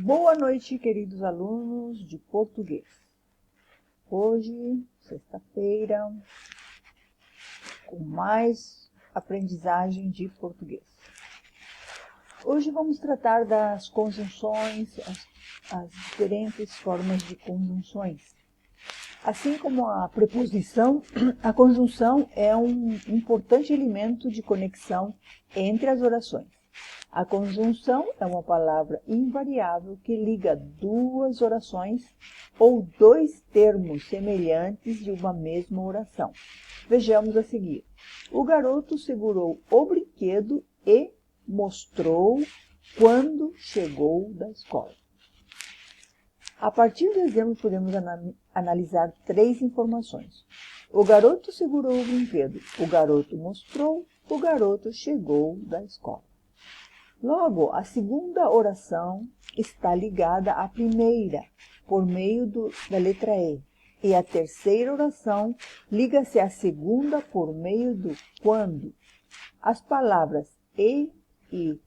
Boa noite, queridos alunos de português. Hoje, sexta-feira, com mais aprendizagem de português. Hoje vamos tratar das conjunções, as diferentes formas de conjunções. Assim como a preposição, a conjunção é um importante elemento de conexão entre as orações. A conjunção é uma palavra invariável que liga duas orações ou dois termos semelhantes de uma mesma oração. Vejamos a seguir. O garoto segurou o brinquedo e mostrou quando chegou da escola. A partir do exemplo, podemos analisar três informações. O garoto segurou o brinquedo, o garoto mostrou, o garoto chegou da escola. Logo, a segunda oração está ligada à primeira, por meio da letra E. E a terceira oração liga-se à segunda por meio do quando. As palavras e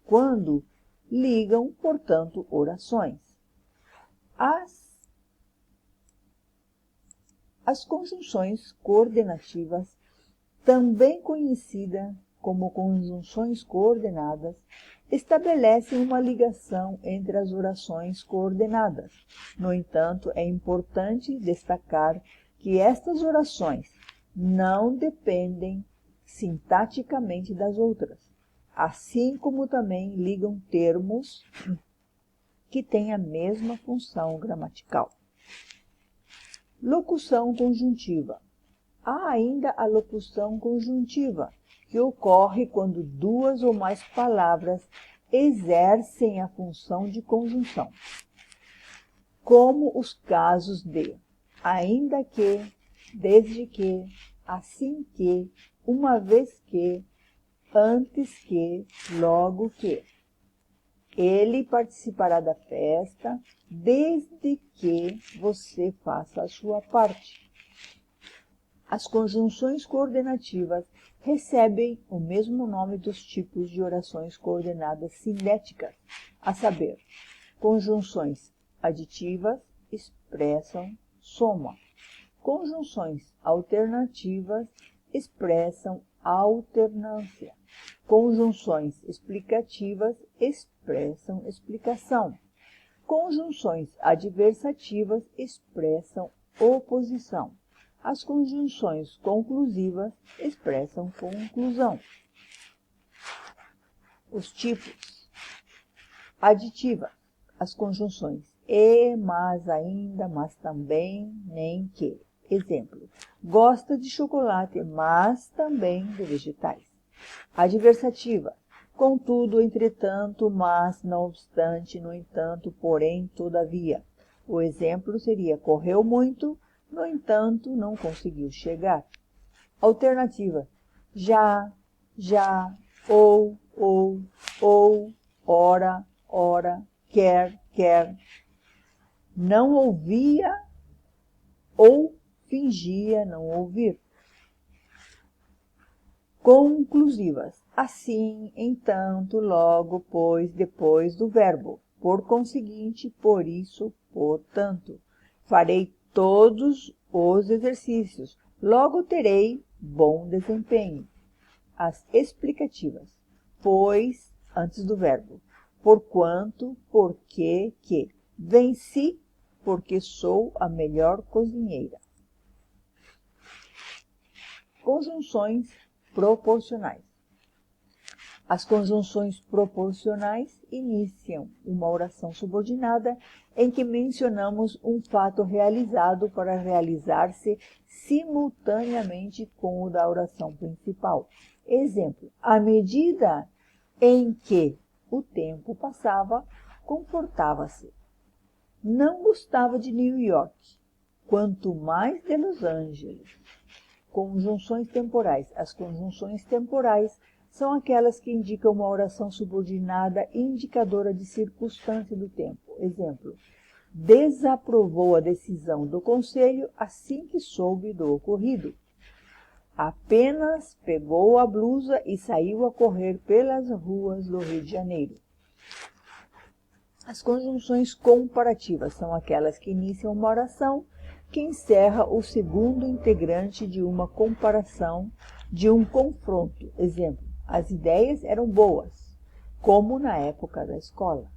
quando ligam, portanto, orações. As conjunções coordenativas, também conhecidas como conjunções coordenadas, estabelecem uma ligação entre as orações coordenadas. No entanto, é importante destacar que estas orações não dependem sintaticamente das outras, assim como também ligam termos que têm a mesma função gramatical. Locução conjuntiva. Há ainda a locução conjuntiva, que ocorre quando duas ou mais palavras exercem a função de conjunção, como os casos de ainda que, desde que, assim que, uma vez que, antes que, logo que. Ele participará da festa desde que você faça a sua parte. As conjunções coordenativas recebem o mesmo nome dos tipos de orações coordenadas cinéticas, a saber, conjunções aditivas expressam soma, conjunções alternativas expressam alternância, conjunções explicativas expressam explicação, conjunções adversativas expressam oposição. As conjunções conclusivas expressam conclusão. Os tipos. Aditiva. As conjunções e, mas, ainda, mas também, nem que. Exemplo. Gosta de chocolate, mas também de vegetais. Adversativa. Contudo, entretanto, mas, não obstante, no entanto, porém, todavia. O exemplo seria correu muito, no entanto, não conseguiu chegar. Alternativa. Já, ou, ora, quer. Não ouvia ou fingia não ouvir. Conclusivas. Assim, entanto, logo, pois, depois do verbo. Por conseguinte, por isso, portanto. Farei todos os exercícios. Logo terei bom desempenho. As explicativas. Pois, antes do verbo. Porquanto, porque, que. Venci, porque sou a melhor cozinheira. Conjunções proporcionais. As conjunções proporcionais iniciam uma oração subordinada em que mencionamos um fato realizado para realizar-se simultaneamente com o da oração principal. Exemplo, à medida em que o tempo passava, comportava-se. Não gostava de New York, quanto mais de Los Angeles. Conjunções temporais. As conjunções temporais são aquelas que indicam uma oração subordinada indicadora de circunstância do tempo. Exemplo, desaprovou a decisão do conselho assim que soube do ocorrido. Apenas pegou a blusa e saiu a correr pelas ruas do Rio de Janeiro. As conjunções comparativas são aquelas que iniciam uma oração que encerra o segundo integrante de uma comparação, de um confronto. Exemplo, as ideias eram boas, como na época da escola.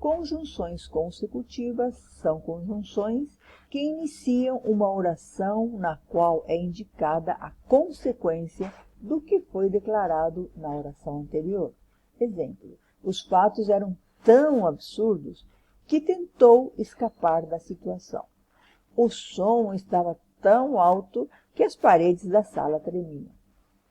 Conjunções consecutivas são conjunções que iniciam uma oração na qual é indicada a consequência do que foi declarado na oração anterior. Exemplo, os fatos eram tão absurdos que tentou escapar da situação. O som estava tão alto que as paredes da sala tremiam.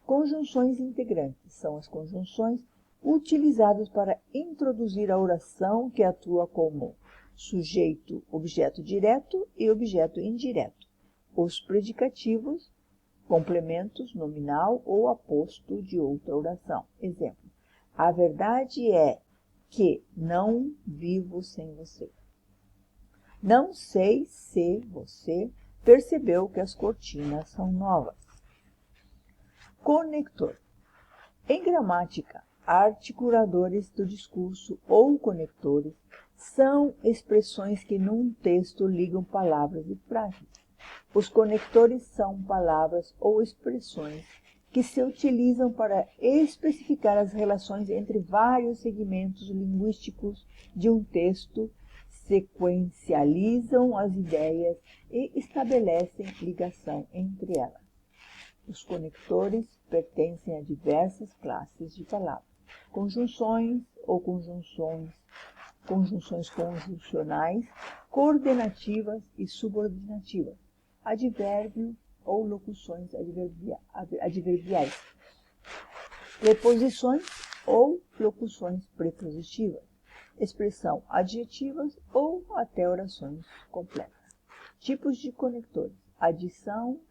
Conjunções integrantes são as conjunções utilizadas para introduzir a oração que atua como sujeito, objeto direto e objeto indireto. Os predicativos, complementos, nominal ou aposto de outra oração. Exemplo, a verdade é que não vivo sem você. Não sei se você percebeu que as cortinas são novas. Conector. Em gramática, articuladores do discurso ou conectores são expressões que num texto ligam palavras e frases. Os conectores são palavras ou expressões que se utilizam para especificar as relações entre vários segmentos linguísticos de um texto, sequencializam as ideias e estabelecem ligação entre elas. Os conectores pertencem a diversas classes de palavras. Conjunções ou conjunções conjuncionais, coordenativas e subordinativas, advérbio ou locuções adverbiais, preposições ou locuções prepositivas, expressão adjetivas ou até orações completas. Tipos de conectores: adição,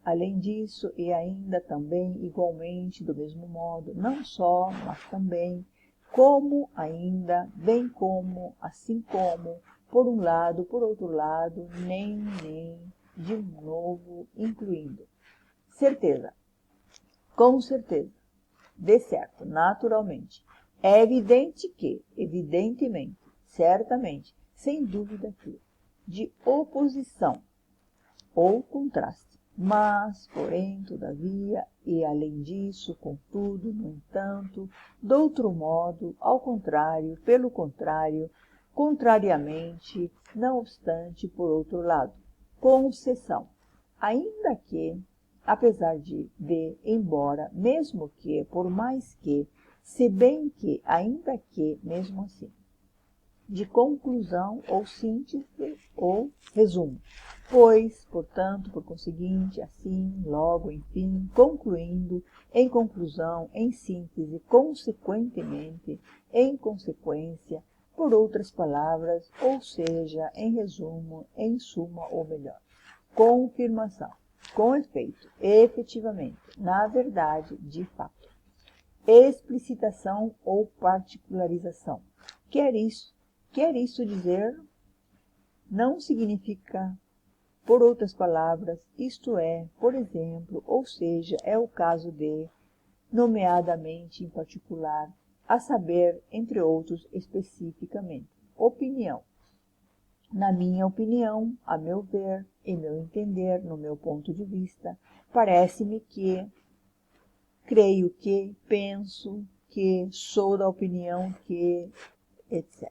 além disso e ainda, também, igualmente, do mesmo modo, não só, mas também, como, ainda, bem como, assim como, por um lado, por outro lado, nem, de um novo, incluindo. Certeza. Com certeza. De certo, naturalmente. É evidente que, evidentemente, certamente, sem dúvida que. De oposição ou contraste. Mas, porém, todavia, e além disso, contudo, no entanto, do outro modo, ao contrário, pelo contrário, contrariamente, não obstante, por outro lado. Concessão. Ainda que, apesar de, embora, mesmo que, por mais que, se bem que, ainda que, mesmo assim. De conclusão ou síntese ou resumo. Pois, portanto, por conseguinte, assim, logo, enfim, concluindo, em conclusão, em síntese, consequentemente, em consequência, por outras palavras, ou seja, em resumo, em suma ou melhor. Confirmação. Com efeito, efetivamente, na verdade, de fato. Explicitação ou particularização. Quer isso dizer, não significa, por outras palavras, isto é, por exemplo, ou seja, é o caso de, nomeadamente, em particular, a saber, entre outros, especificamente. Opinião. Na minha opinião, a meu ver, em meu entender, no meu ponto de vista, parece-me que, creio que, penso que, sou da opinião que, etc.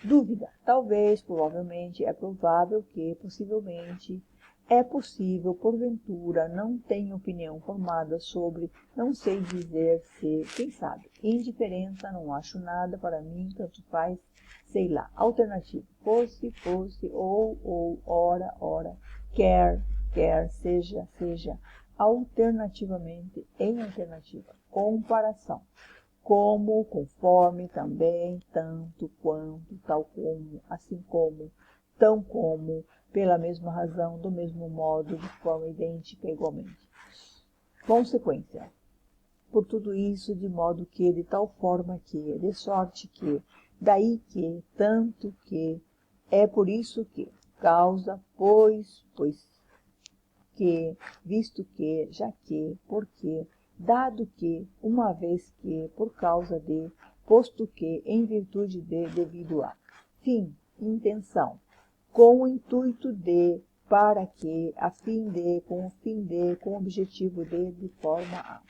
Dúvida. Talvez, provavelmente, é provável que, possivelmente, é possível, porventura, não tenho opinião formada sobre, não sei dizer se, quem sabe. Indiferença, não acho nada, para mim, tanto faz, sei lá. Alternativa. Fosse, ou, ora, quer, seja. Alternativamente, em alternativa. Comparação. Como, conforme, também, tanto, quanto, tal como, assim como, tão como, pela mesma razão, do mesmo modo, de forma idêntica, igualmente. Consequência. Por tudo isso, de modo que, de tal forma que, de sorte que, daí que, tanto que, é por isso que, causa, pois que, visto que, já que, porque, dado que, uma vez que, por causa de, posto que, em virtude de, devido a. Fim, intenção, com o intuito de, para que, a fim de, com o fim de, com o objetivo de forma a.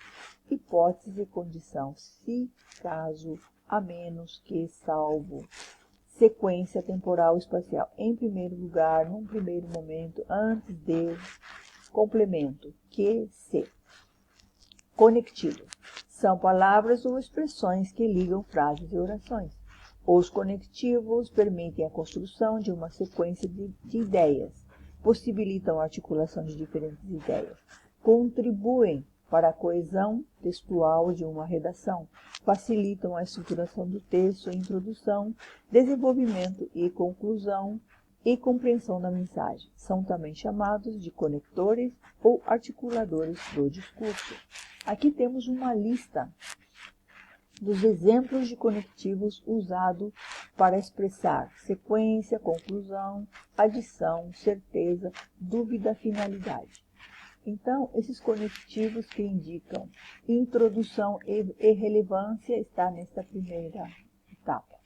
Hipótese, condição, se, caso, a menos que, salvo. Sequência temporal espacial. Em primeiro lugar, num primeiro momento, antes de, complemento, que, se. Conectivo. São palavras ou expressões que ligam frases e orações. Os conectivos permitem a construção de uma sequência de ideias, possibilitam a articulação de diferentes ideias, contribuem para a coesão textual de uma redação, facilitam a estruturação do texto, introdução, desenvolvimento e conclusão e compreensão da mensagem. São também chamados de conectores ou articuladores do discurso. Aqui temos uma lista dos exemplos de conectivos usados para expressar sequência, conclusão, adição, certeza, dúvida, finalidade. Então, esses conectivos que indicam introdução e relevância está nesta primeira etapa.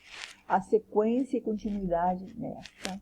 A sequência e continuidade nesta.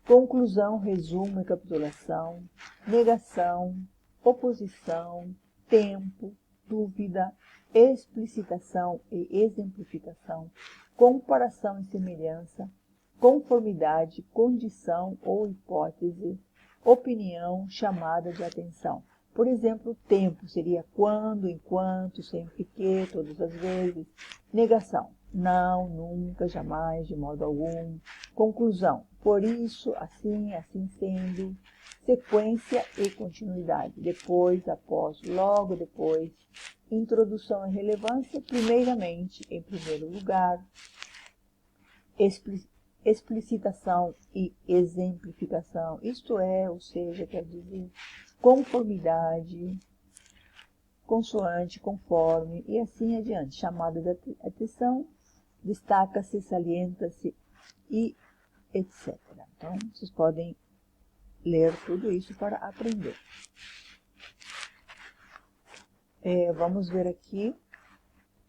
Conclusão, resumo e capitulação, negação, oposição, tempo, dúvida, explicitação e exemplificação, comparação e semelhança, conformidade, condição ou hipótese, opinião, chamada de atenção. Por exemplo, tempo seria quando, enquanto, sempre que, todas as vezes. Negação, não, nunca, jamais, de modo algum. Conclusão, por isso, assim, assim sendo. Sequência e continuidade, depois, após, logo depois. Introdução e relevância, primeiramente, em primeiro lugar. Explicitação e exemplificação, isto é, ou seja, quer dizer, conformidade, consoante, conforme e assim adiante. Chamada de atenção, destaca-se, salienta-se e etc. Então, vocês podem ler tudo isso para aprender. Vamos ver aqui.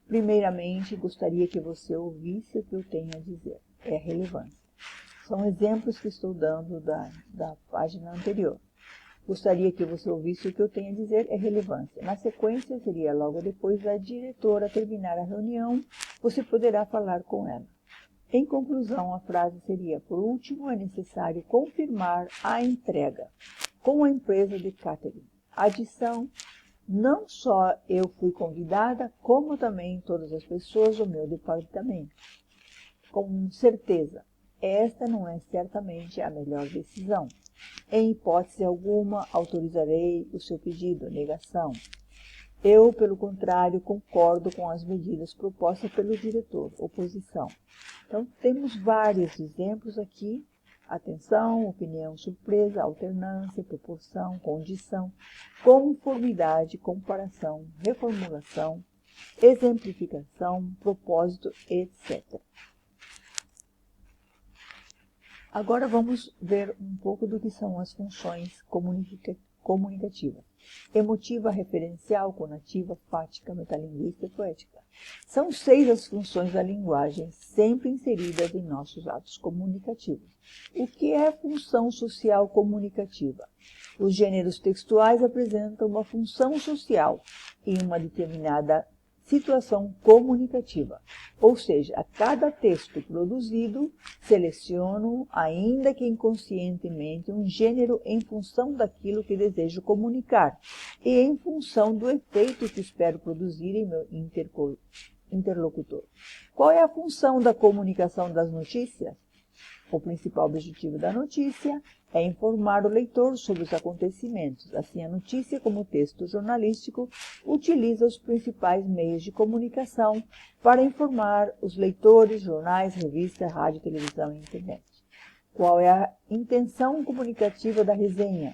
Primeiramente, gostaria que você ouvisse o que eu tenho a dizer. É relevância. São exemplos que estou dando da página anterior. Gostaria que você ouvisse o que eu tenho a dizer é relevância. Na sequência, seria logo depois da diretora terminar a reunião, você poderá falar com ela. Em conclusão, a frase seria, por último, é necessário confirmar a entrega com a empresa de catering. Adição, não só eu fui convidada, como também todas as pessoas do meu departamento. Com certeza, esta não é certamente a melhor decisão. Em hipótese alguma, autorizarei o seu pedido, negação. Eu, pelo contrário, concordo com as medidas propostas pelo diretor, oposição. Então, temos vários exemplos aqui. Atenção, opinião, surpresa, alternância, proporção, condição, conformidade, comparação, reformulação, exemplificação, propósito, etc. Agora vamos ver um pouco do que são as funções comunicativas. Emotiva, referencial, conativa, fática, metalinguística e poética. São 6 as funções da linguagem, sempre inseridas em nossos atos comunicativos. O que é função social comunicativa? Os gêneros textuais apresentam uma função social em uma determinada situação comunicativa, ou seja, a cada texto produzido, seleciono, ainda que inconscientemente, um gênero em função daquilo que desejo comunicar e em função do efeito que espero produzir em meu interlocutor. Qual é a função da comunicação das notícias? O principal objetivo da notícia é informar o leitor sobre os acontecimentos. Assim, a notícia, como texto jornalístico, utiliza os principais meios de comunicação para informar os leitores, jornais, revistas, rádio, televisão e internet. Qual é a intenção comunicativa da resenha?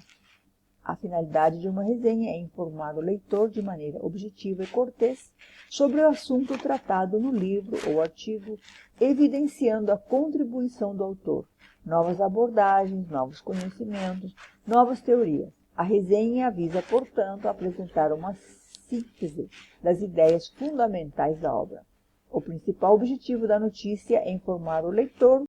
A finalidade de uma resenha é informar o leitor de maneira objetiva e cortês sobre o assunto tratado no livro ou artigo, evidenciando a contribuição do autor, novas abordagens, novos conhecimentos, novas teorias. A resenha visa, portanto, apresentar uma síntese das ideias fundamentais da obra. O principal objetivo da notícia é informar o leitor